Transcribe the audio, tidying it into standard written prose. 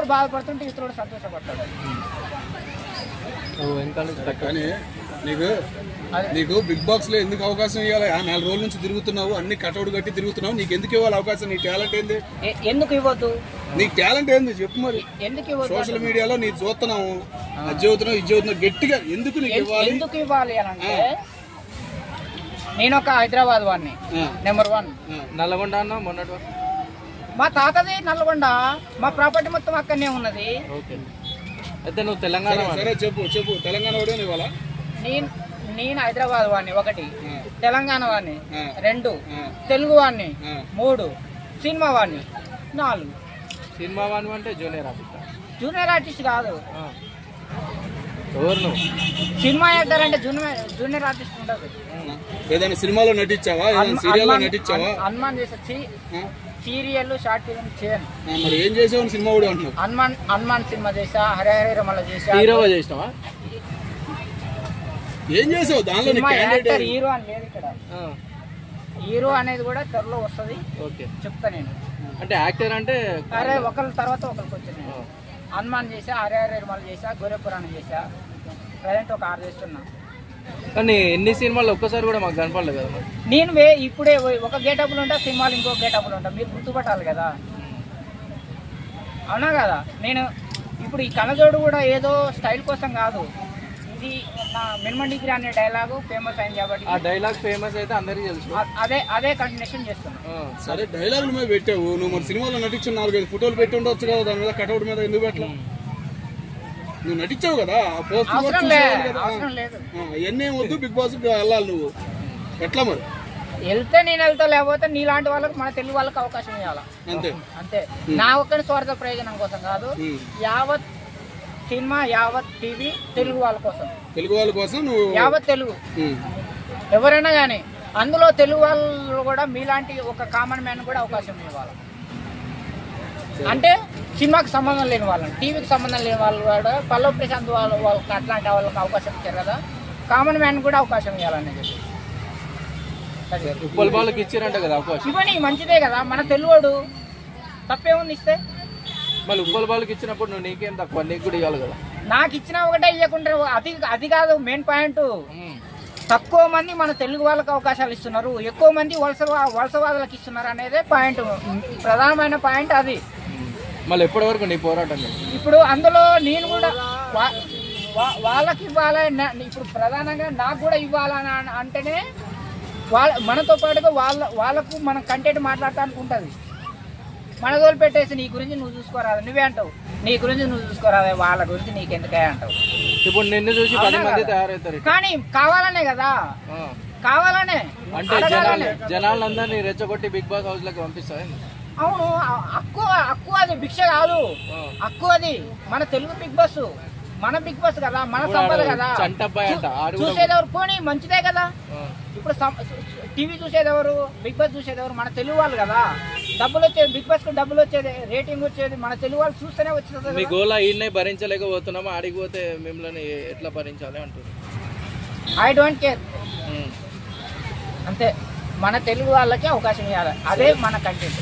అవతలోడు బాధపడుతుంటే ఇతరుడు సంతోషపడతాడు. కానీ నీకు బిగ్ బాక్స్ లో ఎందుకు అవకాశం ఇవ్వాలి? 4 రోజుల నుంచి తిరుగుతున్నావు, అన్ని కటౌట్ కట్టి తిరుగుతున్నావు, నీకు ఎందుకు ఇవ్వాలి అవకాశం? నీ టాలెంట్ ఏంది? ఎందుకు ఇవ్వద్దు? నీకు టాలెంట్ ఏంది చెప్పు మరి. ఎందుకు ఇవ్వద్దు? సోషల్ మీడియాలో నీ చూస్తున్నావు, అది చదువుతున్నావు, ఇది చదువుతున్నావు, గట్టిగా ఎందుకు నీకు ఇవ్వాలి? ఎందుకు ఇవ్వాలి అని అంటే, నేను ఒక హైదరాబాద్ వాడిని, నెంబర్ 1 నల్గొండ అన్న మొన్నటి మా తాతది నల్గొండ, మా ప్రాపర్టీ మొత్తం అక్కడనే ఉన్నది. అయితే నువ్వు తెలంగాణ? సరే చెప్పు తెలంగాణ వాడే ఇవ్వాలా? నేను హైదరాబాద్ వాడిని 1, తెలంగాణ వాడిని 2, తెలుగు వాడిని 3, సినిమా వాడిని 4. సినిమా వాడిని అంటే జూనియర్ ఆర్టిస్ట్ కాదు. ఎవరు నువ్వు? సినిమా యాక్టర్ అంటే జూనియర్ ఆర్టిస్ట్ ఉండదు. ఏదైనా సినిమాలో నటించావా? సీరియల్లో నటించావా? హనుమాన్ చేసా, సీరియల్ షార్ట్ ఫిల్మ్ చేయను. మరి ఏం చేసావు? సినిమా కూడా అంటున్నావు. హనుమాన్ సినిమా చేసా, హరే హరే రమల చేసా. హీరోగా చేసినావా? ఏం చేసావు దానిలో? హీరో అని లేదు ఇక్కడ. హీరో అనేది కూడా త్వరలో వస్తుంది, చెప్తా నేను. అంటే యాక్టర్ అంటే అరే ఒకరి తర్వాత ఒకరికి వచ్చింది. హనుమాన్ చేసా, హరే హరే రమల చేసా, గొర్రె పురాణం చేసా, ప్రజెంట్ ఒక 6 చేస్తున్నా. కానీ ఎన్ని సినిమాలు ఒక్కసారి కూడా మాకు కనపడలేదు కదా. నేను ఇప్పుడే ఒక గేటప్లు ఉంటా, సినిమాలు ఇంకో గేటప్లు ఉంటా, మీరు గుర్తుపట్టాలి కదా, అవునా కదా? నేను ఇప్పుడు ఈ కనజోడు కూడా ఏదో స్టైల్ కోసం కాదు, ఇది నా మినిమం డిగ్రీ అనే డైలాగు ఫేమస్ అయింది కాబట్టి. ఆ డైలాగ్ ఫేమస్ అయితే అందరికీ తెలుసు. అదే కంటిన్యూషన్ చేస్తున్నా. సరే డైలాగుల మీద పెట్టావు నువ్వు, మరి సినిమాలో నటించిన 4-5 ఫోటోలు పెట్టి ఉండొచ్చు కదా, దాని మీద కటౌట్ మీద ఎందుకు పెట్టలా? నువ్వు నటించావు కదా, అవసరం లేదు. ఇవన్నీ వద్దు, బిగ్ బాస్ వెళ్ళాలి నువ్వు, ఎట్లా మరి? వెళ్తే నేను వెళ్తా, లేకపోతే నీలాంటి వాళ్ళకి, మన తెలుగు వాళ్ళకి అవకాశం ఇవ్వాలా, అంతే. నా ఒక్కరి స్వార్థ ప్రయోజనం కోసం కాదు, యావత్ సినిమా, యావత్ టీవీ తెలుగు వాళ్ళ కోసం నువ్వు యావత్ తెలుగు ఎవరైనా కానీ, అందులో తెలుగు వాళ్ళు కూడా మీలాంటి ఒక కామన్ మ్యాన్ కూడా అవకాశం ఇవ్వాలి. అంటే సినిమాకి సంబంధం లేని వాళ్ళని, టీవీకి సంబంధం లేని వాళ్ళు కూడా, పల్లవ్ ప్రశాంత్ వాళ్ళకి అట్లాంటి వాళ్ళకి అవకాశం ఇచ్చారు కదా, కామన్ మ్యాన్ కూడా అవకాశం ఇవ్వాలని చెప్పి. ఉప్పల్ వాళ్ళకి ఇచ్చారంట కదా అవకాశం. ఇవన్నీ మంచిదే కదా, మన తెలుగుడు తప్పేముంది ఇస్తే. మళ్ళీ ఉప్పల్ వాళ్ళకి ఇచ్చినప్పుడు నువ్వు నీకేం తక్కువ, నీకు కూడా ఇవ్వాలి కదా. నాకు ఇచ్చినా ఒకటే, ఇవ్వకుండా అది కాదు మెయిన్ పాయింట్. తక్కువ మంది మన తెలుగు వాళ్ళకి అవకాశాలు ఇస్తున్నారు, ఎక్కువ మంది వలసవాదులకు ఇస్తున్నారు అనేది పాయింట్, ప్రధానమైన పాయింట్ అది. మళ్ళీ ఎప్పటి వరకు నీ పోరాటం? ఇప్పుడు అందులో నేను కూడా వాళ్ళకి ఇవ్వాలని, ఇప్పుడు ప్రధానంగా నాకు కూడా ఇవ్వాలని అంటేనే మనతో పాటుగా వాళ్ళకు మనం కంటెంట్ మాట్లాడటానికి ఉంటుంది. మన తోలు పెట్టేసి నీ గురించి నువ్వు చూసుకోరాదు, నువ్వే అంటావు, నీ గురించి నువ్వు చూసుకోరాదు, వాళ్ళ గురించి నీకెందుకే అంటావు. ఇప్పుడు నిన్ను చూసి 10 మంది తయారవుతారు. కానీ కావాలనే కదా, కావాలనే అంటే జనాలందరినీ రెచ్చగొట్టి బిగ్ బాస్ హౌస్ లోకి పంపిస్తాయి. అవును, హక్కు అది, భిక్ష కాదు, హక్కు అది. మన తెలుగు బిగ్ బాస్, మన బిగ్ బాస్ కదా, మన సంపద కదా. చూసేదెవరు? పోనీ మంచిదే కదా. ఇప్పుడు టీవీ చూసేదెవరు, బిగ్ బాస్ చూసేదెవరు? మన తెలుగు వాళ్ళు కదా. డబ్బులు వచ్చేది, బిగ్ బాస్ కు డబ్బులు వచ్చేది, రేటింగ్ వచ్చేది మన తెలుగు వాళ్ళు చూస్తేనే వచ్చేది. మీ గోలా ఈయన భరించలేకపోతున్నామా, ఆడిపోతే మిమ్మల్ని ఎట్లా భరించాలి అంటుంది. ఐ డోంట్ కేర్, అంతే. మన తెలుగు వాళ్ళకి అవకాశం ఇవ్వాలి, అదే మన కంటెంట్.